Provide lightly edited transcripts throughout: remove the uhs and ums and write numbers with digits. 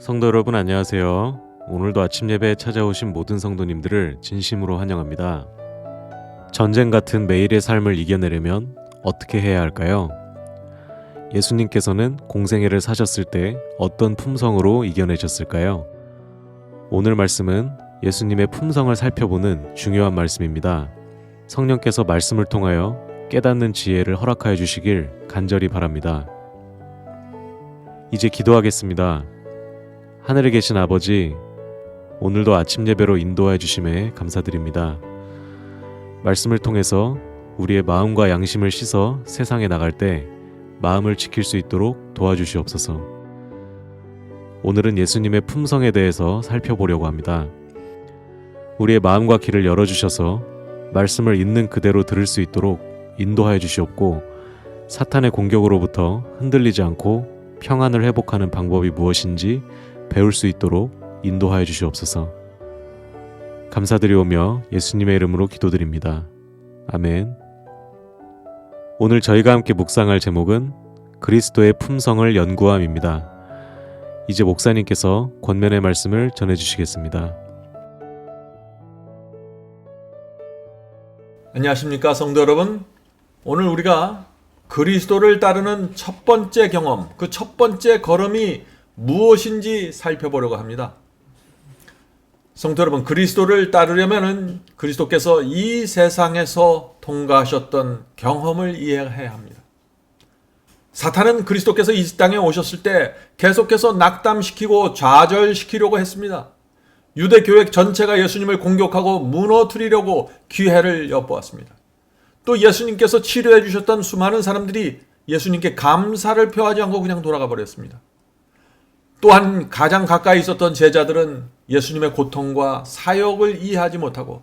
성도 여러분 안녕하세요. 오늘도 아침 예배에 찾아오신 모든 성도님들을 진심으로 환영합니다. 전쟁 같은 매일의 삶을 이겨내려면 어떻게 해야 할까요? 예수님께서는 공생애를 사셨을 때 어떤 품성으로 이겨내셨을까요? 오늘 말씀은 예수님의 품성을 살펴보는 중요한 말씀입니다. 성령께서 말씀을 통하여 깨닫는 지혜를 허락하여 주시길 간절히 바랍니다. 이제 기도하겠습니다. 하늘에 계신 아버지, 오늘도 아침 예배로 인도해 주심에 감사드립니다. 말씀을 통해서 우리의 마음과 양심을 씻어 세상에 나갈 때 마음을 지킬 수 있도록 도와주시옵소서. 오늘은 예수님의 품성에 대해서 살펴보려고 합니다. 우리의 마음과 귀를 열어주셔서 말씀을 있는 그대로 들을 수 있도록 인도하여 주시옵고, 사탄의 공격으로부터 흔들리지 않고 평안을 회복하는 방법이 무엇인지 배울 수 있도록 인도하여 주시옵소서. 감사드리오며 예수님의 이름으로 기도드립니다. 아멘. 오늘 저희가 함께 묵상할 제목은 그리스도의 품성을 연구함입니다. 이제 목사님께서 권면의 말씀을 전해주시겠습니다. 안녕하십니까 성도 여러분. 오늘 우리가 그리스도를 따르는 첫 번째 경험, 그 첫 번째 걸음이 무엇인지 살펴보려고 합니다. 성도 여러분, 그리스도를 따르려면 그리스도께서 이 세상에서 통과하셨던 경험을 이해해야 합니다. 사탄은 그리스도께서 이 땅에 오셨을 때 계속해서 낙담시키고 좌절시키려고 했습니다. 유대교회 전체가 예수님을 공격하고 무너뜨리려고 기회를 엿보았습니다. 또 예수님께서 치료해 주셨던 수많은 사람들이 예수님께 감사를 표하지 않고 그냥 돌아가 버렸습니다. 또한 가장 가까이 있었던 제자들은 예수님의 고통과 사역을 이해하지 못하고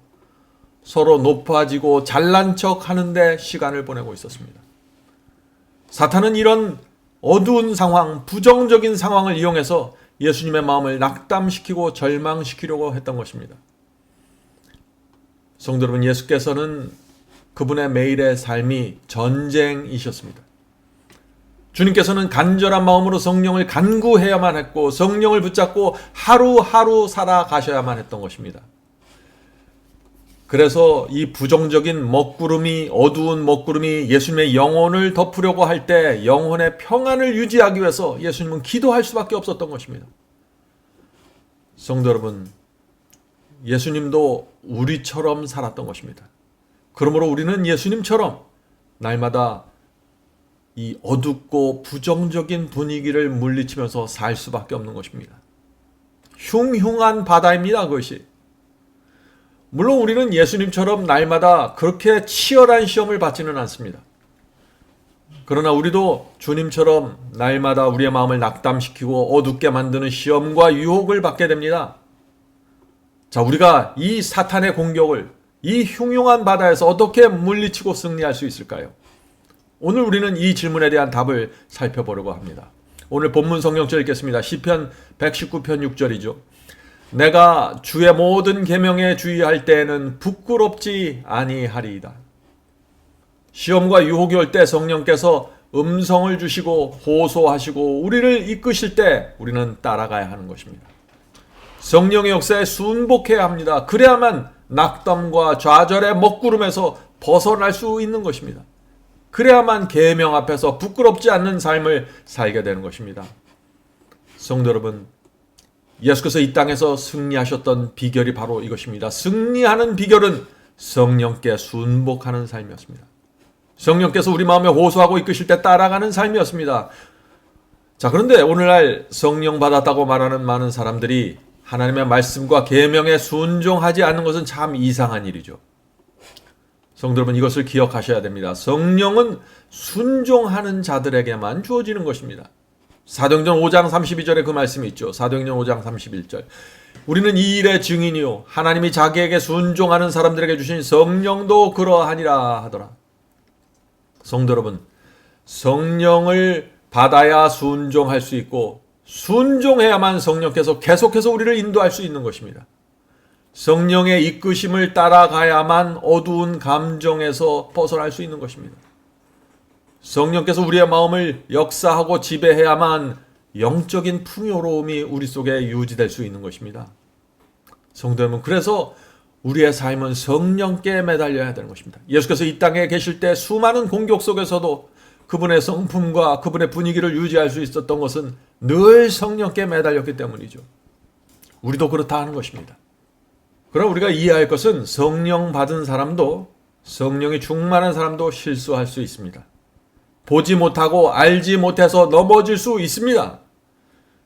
서로 높아지고 잘난 척 하는데 시간을 보내고 있었습니다. 사탄은 이런 어두운 상황, 부정적인 상황을 이용해서 예수님의 마음을 낙담시키고 절망시키려고 했던 것입니다. 성도 여러분, 예수께서는 그분의 매일의 삶이 전쟁이셨습니다. 주님께서는 간절한 마음으로 성령을 간구해야만 했고 성령을 붙잡고 하루하루 살아가셔야만 했던 것입니다. 그래서 이 부정적인 먹구름이, 어두운 먹구름이 예수님의 영혼을 덮으려고 할 때 영혼의 평안을 유지하기 위해서 예수님은 기도할 수밖에 없었던 것입니다. 성도 여러분, 예수님도 우리처럼 살았던 것입니다. 그러므로 우리는 예수님처럼 날마다 이 어둡고 부정적인 분위기를 물리치면서 살 수밖에 없는 것입니다. 흉흉한 바다입니다, 그것이. 물론 우리는 예수님처럼 날마다 그렇게 치열한 시험을 받지는 않습니다. 그러나 우리도 주님처럼 날마다 우리의 마음을 낙담시키고 어둡게 만드는 시험과 유혹을 받게 됩니다. 자, 우리가 이 사탄의 공격을, 이 흉흉한 바다에서 어떻게 물리치고 승리할 수 있을까요? 오늘 우리는 이 질문에 대한 답을 살펴보려고 합니다. 오늘 본문 성경절 읽겠습니다. 시편 119편 6절이죠. 내가 주의 모든 계명에 주의할 때에는 부끄럽지 아니하리이다. 시험과 유혹이 올 때 성령께서 음성을 주시고 호소하시고 우리를 이끄실 때 우리는 따라가야 하는 것입니다. 성령의 역사에 순복해야 합니다. 그래야만 낙담과 좌절의 먹구름에서 벗어날 수 있는 것입니다. 그래야만 계명 앞에서 부끄럽지 않는 삶을 살게 되는 것입니다. 성도 여러분, 예수께서 이 땅에서 승리하셨던 비결이 바로 이것입니다. 승리하는 비결은 성령께 순복하는 삶이었습니다. 성령께서 우리 마음에 호소하고 이끄실 때 따라가는 삶이었습니다. 자, 그런데 오늘날 성령 받았다고 말하는 많은 사람들이 하나님의 말씀과 계명에 순종하지 않는 것은 참 이상한 일이죠. 성도 여러분, 이것을 기억하셔야 됩니다. 성령은 순종하는 자들에게만 주어지는 것입니다. 사도행전 5장 32절에 그 말씀이 있죠. 사도행전 5장 31절. 우리는 이 일의 증인이요 하나님이 자기에게 순종하는 사람들에게 주신 성령도 그러하니라 하더라. 성도 여러분, 성령을 받아야 순종할 수 있고 순종해야만 성령께서 계속해서 우리를 인도할 수 있는 것입니다. 성령의 이끄심을 따라가야만 어두운 감정에서 벗어날 수 있는 것입니다. 성령께서 우리의 마음을 역사하고 지배해야만 영적인 풍요로움이 우리 속에 유지될 수 있는 것입니다. 성도 여러분, 그래서 우리의 삶은 성령께 매달려야 되는 것입니다. 예수께서 이 땅에 계실 때 수많은 공격 속에서도 그분의 성품과 그분의 분위기를 유지할 수 있었던 것은 늘 성령께 매달렸기 때문이죠. 우리도 그렇다 하는 것입니다. 그럼 우리가 이해할 것은 성령 받은 사람도, 성령이 충만한 사람도 실수할 수 있습니다. 보지 못하고 알지 못해서 넘어질 수 있습니다.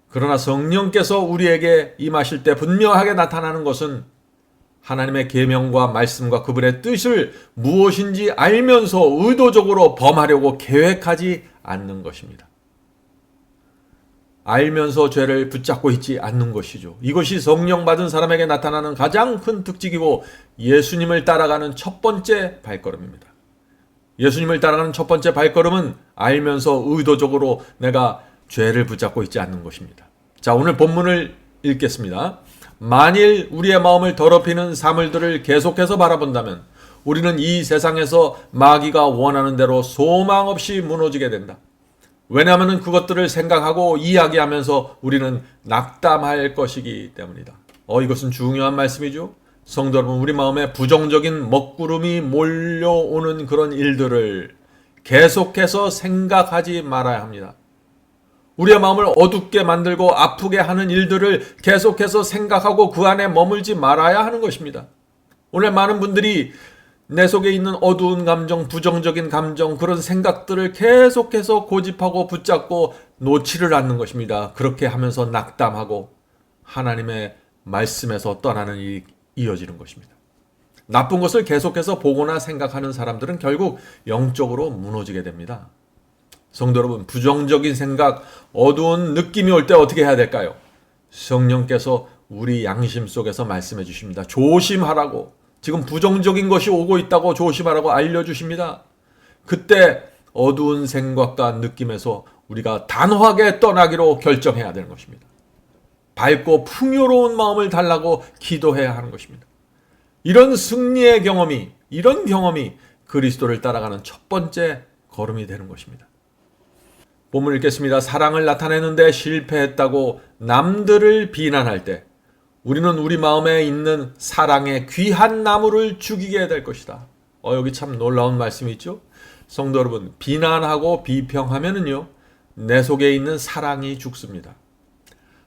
그러나 성령께서 우리에게 임하실 때 분명하게 나타나는 것은 하나님의 계명과 말씀과 그분의 뜻을 무엇인지 알면서 의도적으로 범하려고 계획하지 않는 것입니다. 알면서 죄를 붙잡고 있지 않는 것이죠. 이것이 성령 받은 사람에게 나타나는 가장 큰 특징이고 예수님을 따라가는 첫 번째 발걸음입니다. 예수님을 따라가는 첫 번째 발걸음은 알면서 의도적으로 내가 죄를 붙잡고 있지 않는 것입니다. 자, 오늘 본문을 읽겠습니다. 만일 우리의 마음을 더럽히는 사물들을 계속해서 바라본다면 우리는 이 세상에서 마귀가 원하는 대로 소망 없이 무너지게 된다. 왜냐하면 그것들을 생각하고 이야기하면서 우리는 낙담할 것이기 때문이다. 이것은 중요한 말씀이죠. 성도 여러분, 우리 마음에 부정적인 먹구름이 몰려오는 그런 일들을 계속해서 생각하지 말아야 합니다. 우리의 마음을 어둡게 만들고 아프게 하는 일들을 계속해서 생각하고 그 안에 머물지 말아야 하는 것입니다. 오늘 많은 분들이 내 속에 있는 어두운 감정, 부정적인 감정, 그런 생각들을 계속해서 고집하고 붙잡고 놓지를 않는 것입니다. 그렇게 하면서 낙담하고 하나님의 말씀에서 떠나는 일이 이어지는 것입니다. 나쁜 것을 계속해서 보거나 생각하는 사람들은 결국 영적으로 무너지게 됩니다. 성도 여러분, 부정적인 생각, 어두운 느낌이 올 때 어떻게 해야 될까요? 성령께서 우리 양심 속에서 말씀해 주십니다. 조심하라고. 지금 부정적인 것이 오고 있다고 조심하라고 알려주십니다. 그때 어두운 생각과 느낌에서 우리가 단호하게 떠나기로 결정해야 되는 것입니다. 밝고 풍요로운 마음을 달라고 기도해야 하는 것입니다. 이런 승리의 경험이, 이런 경험이 그리스도를 따라가는 첫 번째 걸음이 되는 것입니다. 본문 읽겠습니다. 사랑을 나타내는데 실패했다고 남들을 비난할 때 우리는 우리 마음에 있는 사랑의 귀한 나무를 죽이게 될 것이다. 여기 참 놀라운 말씀이 있죠. 성도 여러분, 비난하고 비평하면은요, 내 속에 있는 사랑이 죽습니다.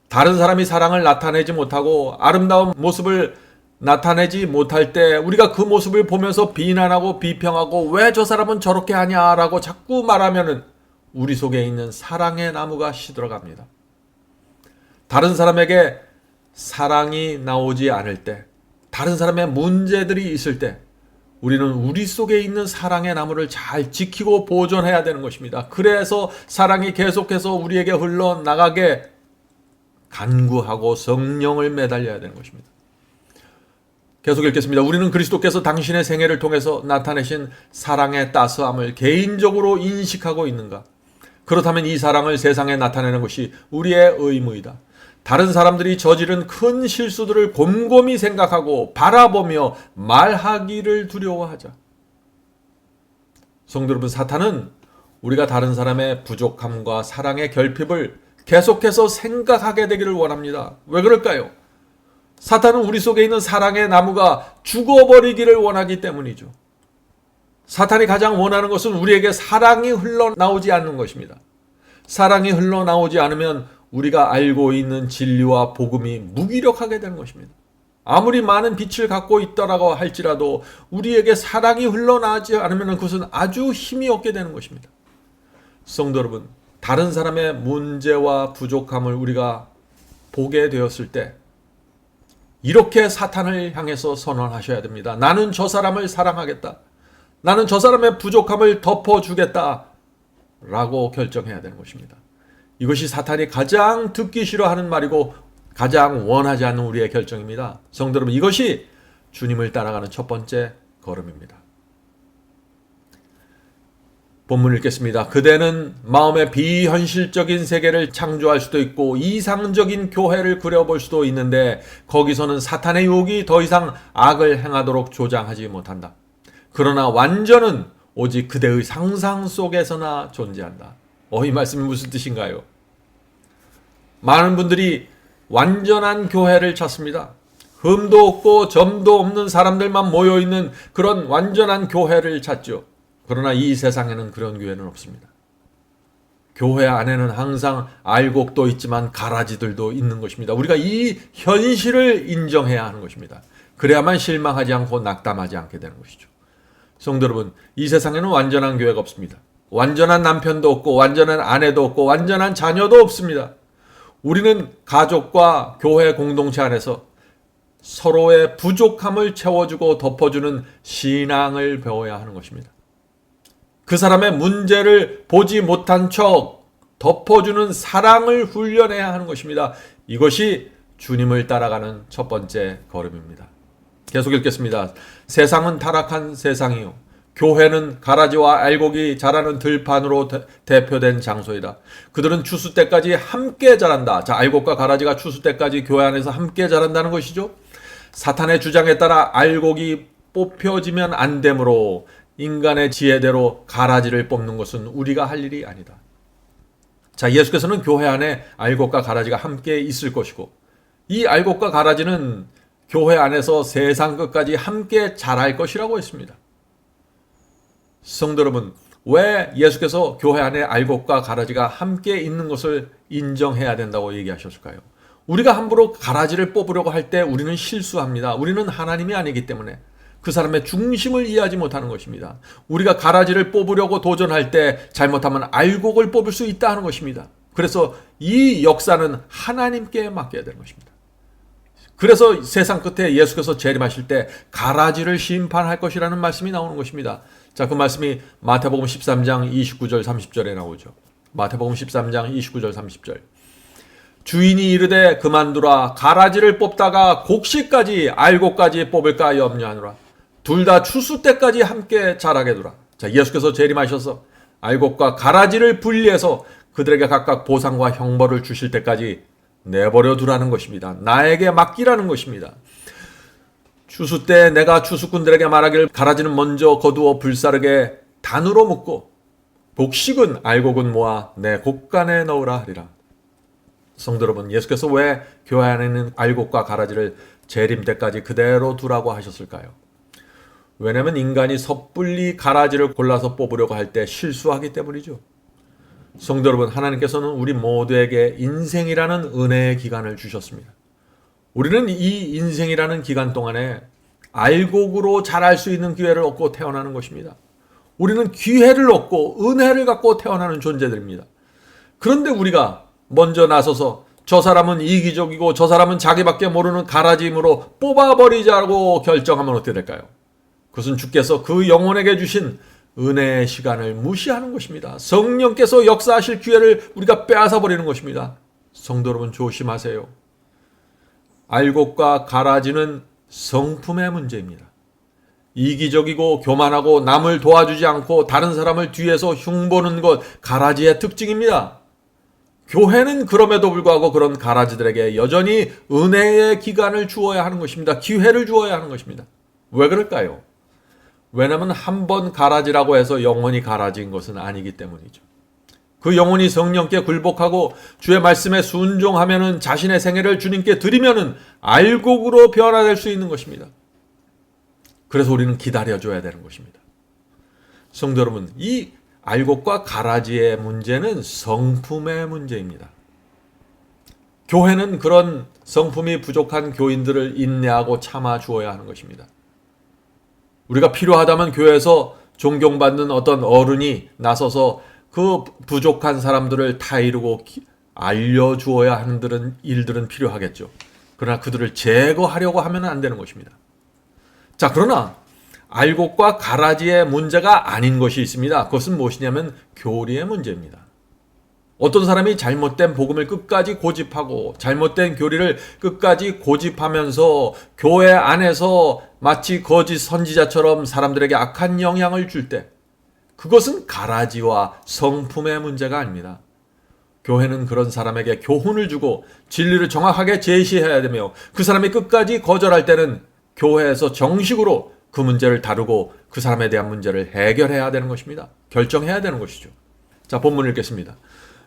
다른 사람이 사랑을 나타내지 못하고 아름다운 모습을 나타내지 못할 때 우리가 그 모습을 보면서 비난하고 비평하고 왜 저 사람은 저렇게 하냐라고 자꾸 말하면은 우리 속에 있는 사랑의 나무가 시들어갑니다. 다른 사람에게 사랑이 나오지 않을 때, 다른 사람의 문제들이 있을 때 우리는 우리 속에 있는 사랑의 나무를 잘 지키고 보존해야 되는 것입니다. 그래서 사랑이 계속해서 우리에게 흘러나가게 간구하고 성령을 매달려야 되는 것입니다. 계속 읽겠습니다. 우리는 그리스도께서 당신의 생애를 통해서 나타내신 사랑의 따스함을 개인적으로 인식하고 있는가? 그렇다면 이 사랑을 세상에 나타내는 것이 우리의 의무이다. 다른 사람들이 저지른 큰 실수들을 곰곰이 생각하고 바라보며 말하기를 두려워하자. 성도 여러분, 사탄은 우리가 다른 사람의 부족함과 사랑의 결핍을 계속해서 생각하게 되기를 원합니다. 왜 그럴까요? 사탄은 우리 속에 있는 사랑의 나무가 죽어버리기를 원하기 때문이죠. 사탄이 가장 원하는 것은 우리에게 사랑이 흘러나오지 않는 것입니다. 사랑이 흘러나오지 않으면 우리가 알고 있는 진리와 복음이 무기력하게 되는 것입니다. 아무리 많은 빛을 갖고 있더라고 할지라도 우리에게 사랑이 흘러나오지 않으면 그것은 아주 힘이 없게 되는 것입니다. 성도 여러분, 다른 사람의 문제와 부족함을 우리가 보게 되었을 때 이렇게 사탄을 향해서 선언하셔야 됩니다. 나는 저 사람을 사랑하겠다. 나는 저 사람의 부족함을 덮어주겠다. 라고 결정해야 되는 것입니다. 이것이 사탄이 가장 듣기 싫어하는 말이고 가장 원하지 않는 우리의 결정입니다. 성도 여러분, 이것이 주님을 따라가는 첫 번째 걸음입니다. 본문 읽겠습니다. 그대는 마음의 비현실적인 세계를 창조할 수도 있고 이상적인 교회를 그려볼 수도 있는데 거기서는 사탄의 유혹이 더 이상 악을 행하도록 조장하지 못한다. 그러나 완전은 오직 그대의 상상 속에서나 존재한다. 이 말씀이 무슨 뜻인가요? 많은 분들이 완전한 교회를 찾습니다. 흠도 없고 점도 없는 사람들만 모여있는 그런 완전한 교회를 찾죠. 그러나 이 세상에는 그런 교회는 없습니다. 교회 안에는 항상 알곡도 있지만 가라지들도 있는 것입니다. 우리가 이 현실을 인정해야 하는 것입니다. 그래야만 실망하지 않고 낙담하지 않게 되는 것이죠. 성도 여러분, 이 세상에는 완전한 교회가 없습니다. 완전한 남편도 없고 완전한 아내도 없고 완전한 자녀도 없습니다. 우리는 가족과 교회 공동체 안에서 서로의 부족함을 채워주고 덮어주는 신앙을 배워야 하는 것입니다. 그 사람의 문제를 보지 못한 척 덮어주는 사랑을 훈련해야 하는 것입니다. 이것이 주님을 따라가는 첫 번째 걸음입니다. 계속 읽겠습니다. 세상은 타락한 세상이요, 교회는 가라지와 알곡이 자라는 들판으로 대표된 장소이다. 그들은 추수 때까지 함께 자란다. 자, 알곡과 가라지가 추수 때까지 교회 안에서 함께 자란다는 것이죠. 사탄의 주장에 따라 알곡이 뽑혀지면 안 되므로 인간의 지혜대로 가라지를 뽑는 것은 우리가 할 일이 아니다. 자, 예수께서는 교회 안에 알곡과 가라지가 함께 있을 것이고, 이 알곡과 가라지는 교회 안에서 세상 끝까지 함께 자랄 것이라고 했습니다. 성도 여러분, 왜 예수께서 교회 안에 알곡과 가라지가 함께 있는 것을 인정해야 된다고 얘기하셨을까요? 우리가 함부로 가라지를 뽑으려고 할 때 우리는 실수합니다. 우리는 하나님이 아니기 때문에 그 사람의 중심을 이해하지 못하는 것입니다. 우리가 가라지를 뽑으려고 도전할 때 잘못하면 알곡을 뽑을 수 있다 하는 것입니다. 그래서 이 역사는 하나님께 맡겨야 되는 것입니다. 그래서 세상 끝에 예수께서 재림하실 때 가라지를 심판할 것이라는 말씀이 나오는 것입니다. 자, 그 말씀이 마태복음 13장 29절 30절에 나오죠. 마태복음 13장 29절 30절. 주인이 이르되 그만두라. 가라지를 뽑다가 곡식까지 알곡까지 뽑을까 염려하노라. 둘 다 추수 때까지 함께 자라게 두라. 자, 예수께서 재림하셔서 알곡과 가라지를 분리해서 그들에게 각각 보상과 형벌을 주실 때까지 내버려 두라는 것입니다. 나에게 맡기라는 것입니다. 추수 때 내가 추수꾼들에게 말하기를 가라지는 먼저 거두어 불사르게 단으로 묶고 곡식은 알곡은 모아 내 곡간에 넣으라 하리라. 성도 여러분, 예수께서 왜 교회 안에 있는 알곡과 가라지를 재림 때까지 그대로 두라고 하셨을까요? 왜냐하면 인간이 섣불리 가라지를 골라서 뽑으려고 할 때 실수하기 때문이죠. 성도 여러분, 하나님께서는 우리 모두에게 인생이라는 은혜의 기간을 주셨습니다. 우리는 이 인생이라는 기간 동안에 알곡으로 자랄 수 있는 기회를 얻고 태어나는 것입니다. 우리는 기회를 얻고 은혜를 갖고 태어나는 존재들입니다. 그런데 우리가 먼저 나서서 저 사람은 이기적이고 저 사람은 자기밖에 모르는 가라지임으로 뽑아버리자고 결정하면 어떻게 될까요? 그것은 주께서 그 영혼에게 주신 은혜의 시간을 무시하는 것입니다. 성령께서 역사하실 기회를 우리가 빼앗아 버리는 것입니다. 성도 여러분, 조심하세요. 알곡과 가라지는 성품의 문제입니다. 이기적이고 교만하고 남을 도와주지 않고 다른 사람을 뒤에서 흉보는 것, 가라지의 특징입니다. 교회는 그럼에도 불구하고 그런 가라지들에게 여전히 은혜의 기간을 주어야 하는 것입니다. 기회를 주어야 하는 것입니다. 왜 그럴까요? 왜냐하면 한 번 가라지라고 해서 영원히 가라지인 것은 아니기 때문이죠. 그 영혼이 성령께 굴복하고 주의 말씀에 순종하면은 자신의 생애를 주님께 드리면은 알곡으로 변화될 수 있는 것입니다. 그래서 우리는 기다려줘야 되는 것입니다. 성도 여러분, 이 알곡과 가라지의 문제는 성품의 문제입니다. 교회는 그런 성품이 부족한 교인들을 인내하고 참아 주어야 하는 것입니다. 우리가 필요하다면 교회에서 존경받는 어떤 어른이 나서서 그 부족한 사람들을 타이르고 알려주어야 하는 일들은 필요하겠죠. 그러나 그들을 제거하려고 하면 안 되는 것입니다. 자, 그러나 알곡과 가라지의 문제가 아닌 것이 있습니다. 그것은 무엇이냐면 교리의 문제입니다. 어떤 사람이 잘못된 복음을 끝까지 고집하고 잘못된 교리를 끝까지 고집하면서 교회 안에서 마치 거짓 선지자처럼 사람들에게 악한 영향을 줄 때, 그것은 가라지와 성품의 문제가 아닙니다. 교회는 그런 사람에게 교훈을 주고 진리를 정확하게 제시해야 되며, 그 사람이 끝까지 거절할 때는 교회에서 정식으로 그 문제를 다루고 그 사람에 대한 문제를 해결해야 되는 것입니다. 결정해야 되는 것이죠. 자, 본문 읽겠습니다.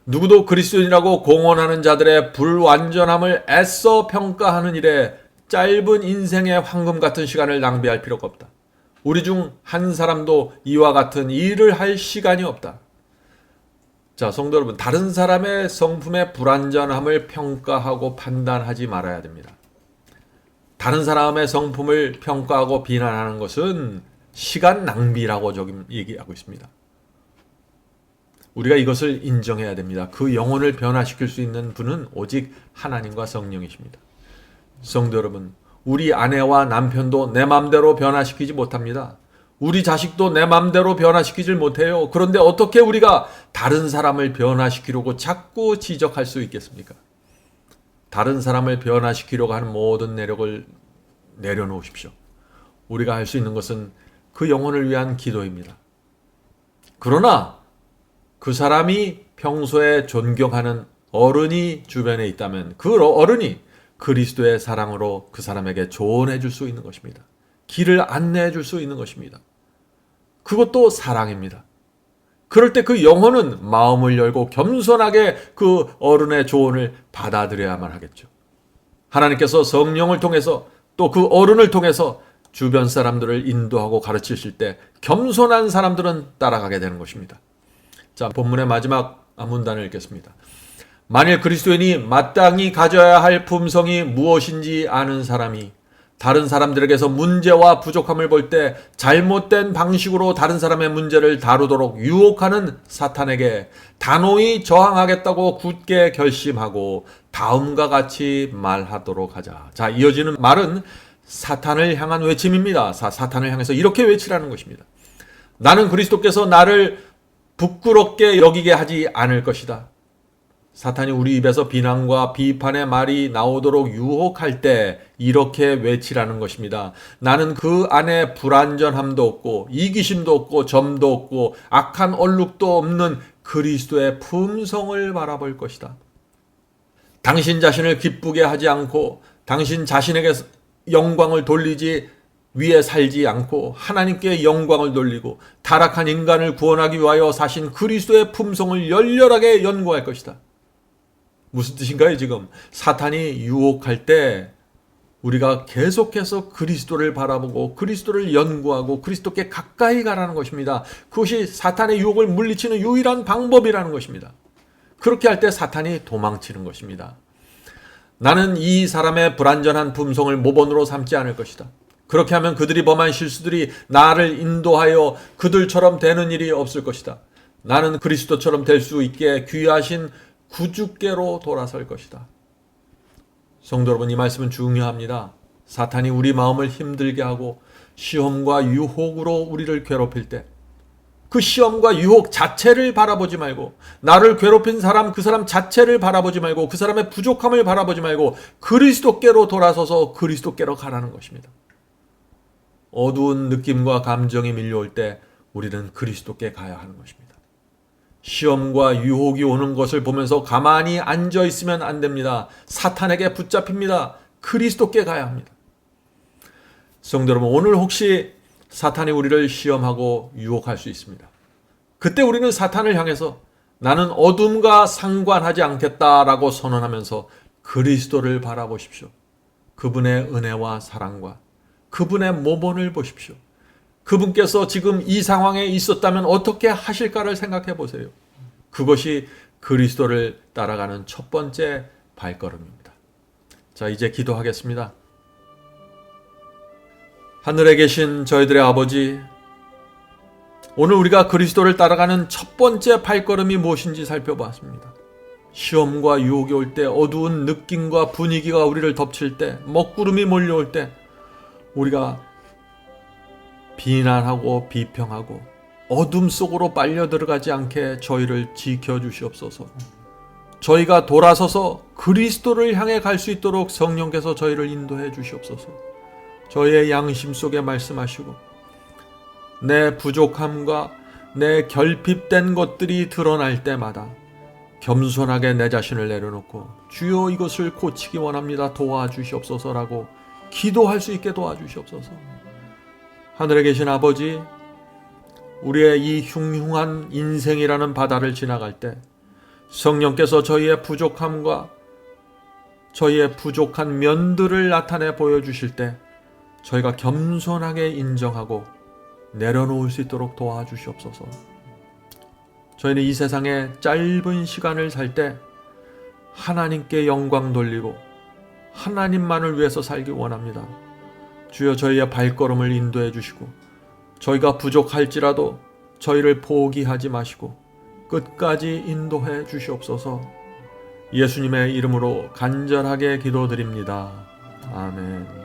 누구도 그리스도인이라고 공언하는 자들의 불완전함을 애써 평가하는 일에 짧은 인생의 황금 같은 시간을 낭비할 필요가 없다. 우리 중 한 사람도 이와 같은 일을 할 시간이 없다. 자, 성도 여러분, 다른 사람의 성품의 불완전함을 평가하고 판단하지 말아야 됩니다. 다른 사람의 성품을 평가하고 비난하는 것은 시간 낭비라고 지금 얘기하고 있습니다. 우리가 이것을 인정해야 됩니다. 그 영혼을 변화시킬 수 있는 분은 오직 하나님과 성령이십니다. 성도 여러분, 우리 아내와 남편도 내 맘대로 변화시키지 못합니다. 우리 자식도 내 맘대로 변화시키질 못해요. 그런데 어떻게 우리가 다른 사람을 변화시키려고 자꾸 지적할 수 있겠습니까? 다른 사람을 변화시키려고 하는 모든 내력을 내려놓으십시오. 우리가 할 수 있는 것은 그 영혼을 위한 기도입니다. 그러나 그 사람이 평소에 존경하는 어른이 주변에 있다면 그 어른이 그리스도의 사랑으로 그 사람에게 조언해 줄 수 있는 것입니다. 길을 안내해 줄 수 있는 것입니다. 그것도 사랑입니다. 그럴 때 그 영혼은 마음을 열고 겸손하게 그 어른의 조언을 받아들여야만 하겠죠. 하나님께서 성령을 통해서 또 그 어른을 통해서 주변 사람들을 인도하고 가르치실 때 겸손한 사람들은 따라가게 되는 것입니다. 자, 본문의 마지막 문단을 읽겠습니다. 만일 그리스도인이 마땅히 가져야 할 품성이 무엇인지 아는 사람이 다른 사람들에게서 문제와 부족함을 볼 때 잘못된 방식으로 다른 사람의 문제를 다루도록 유혹하는 사탄에게 단호히 저항하겠다고 굳게 결심하고 다음과 같이 말하도록 하자. 자, 이어지는 말은 사탄을 향한 외침입니다. 사탄을 향해서 이렇게 외치라는 것입니다. 나는 그리스도께서 나를 부끄럽게 여기게 하지 않을 것이다. 사탄이 우리 입에서 비난과 비판의 말이 나오도록 유혹할 때 이렇게 외치라는 것입니다. 나는 그 안에 불완전함도 없고 이기심도 없고 점도 없고 악한 얼룩도 없는 그리스도의 품성을 바라볼 것이다. 당신 자신을 기쁘게 하지 않고 당신 자신에게 영광을 돌리지 위에 살지 않고 하나님께 영광을 돌리고 타락한 인간을 구원하기 위하여 사신 그리스도의 품성을 열렬하게 연구할 것이다. 무슨 뜻인가요? 지금 사탄이 유혹할 때 우리가 계속해서 그리스도를 바라보고 그리스도를 연구하고 그리스도께 가까이 가라는 것입니다. 그것이 사탄의 유혹을 물리치는 유일한 방법이라는 것입니다. 그렇게 할 때 사탄이 도망치는 것입니다. 나는 이 사람의 불완전한 품성을 모본으로 삼지 않을 것이다. 그렇게 하면 그들이 범한 실수들이 나를 인도하여 그들처럼 되는 일이 없을 것이다. 나는 그리스도처럼 될 수 있게 귀하신 구주께로 돌아설 것이다. 성도 여러분, 이 말씀은 중요합니다. 사탄이 우리 마음을 힘들게 하고 시험과 유혹으로 우리를 괴롭힐 때 그 시험과 유혹 자체를 바라보지 말고 나를 괴롭힌 사람 그 사람 자체를 바라보지 말고 그 사람의 부족함을 바라보지 말고 그리스도께로 돌아서서 그리스도께로 가라는 것입니다. 어두운 느낌과 감정이 밀려올 때 우리는 그리스도께 가야 하는 것입니다. 시험과 유혹이 오는 것을 보면서 가만히 앉아 있으면 안 됩니다. 사탄에게 붙잡힙니다. 그리스도께 가야 합니다. 성도 여러분, 오늘 혹시 사탄이 우리를 시험하고 유혹할 수 있습니다. 그때 우리는 사탄을 향해서 나는 어둠과 상관하지 않겠다라고 선언하면서 그리스도를 바라보십시오. 그분의 은혜와 사랑과 그분의 모본을 보십시오. 그분께서 지금 이 상황에 있었다면 어떻게 하실까를 생각해 보세요. 그것이 그리스도를 따라가는 첫 번째 발걸음입니다. 자, 이제 기도하겠습니다. 하늘에 계신 저희들의 아버지, 오늘 우리가 그리스도를 따라가는 첫 번째 발걸음이 무엇인지 살펴봤습니다. 시험과 유혹이 올 때, 어두운 느낌과 분위기가 우리를 덮칠 때, 먹구름이 몰려올 때 우리가 비난하고 비평하고 어둠 속으로 빨려 들어가지 않게 저희를 지켜주시옵소서. 저희가 돌아서서 그리스도를 향해 갈 수 있도록 성령께서 저희를 인도해 주시옵소서. 저희의 양심 속에 말씀하시고 내 부족함과 내 결핍된 것들이 드러날 때마다 겸손하게 내 자신을 내려놓고 주여 이것을 고치기 원합니다. 도와주시옵소서라고 기도할 수 있게 도와주시옵소서. 하늘에 계신 아버지, 우리의 이 흉흉한 인생이라는 바다를 지나갈 때 성령께서 저희의 부족함과 저희의 부족한 면들을 나타내 보여주실 때 저희가 겸손하게 인정하고 내려놓을 수 있도록 도와주시옵소서. 저희는 이 세상에 짧은 시간을 살 때 하나님께 영광 돌리고 하나님만을 위해서 살기 원합니다. 주여 저희의 발걸음을 인도해 주시고 저희가 부족할지라도 저희를 포기하지 마시고 끝까지 인도해 주시옵소서. 예수님의 이름으로 간절하게 기도드립니다. 아멘.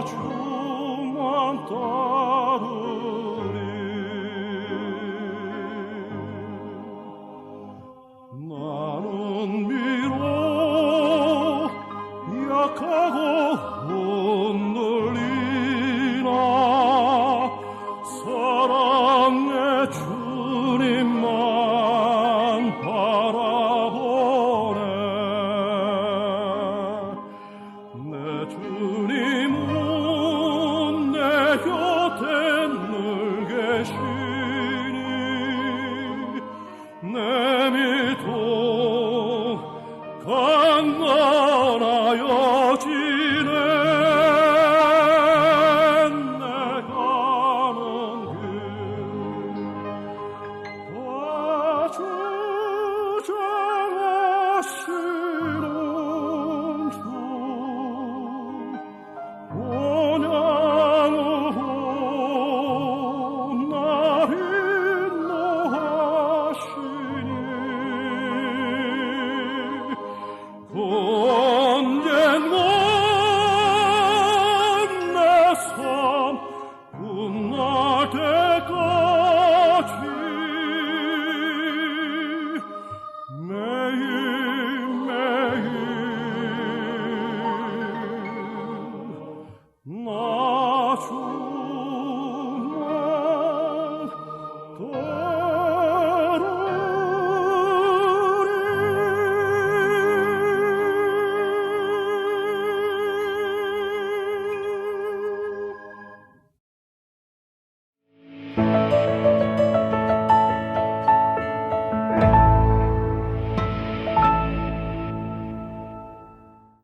주만 따르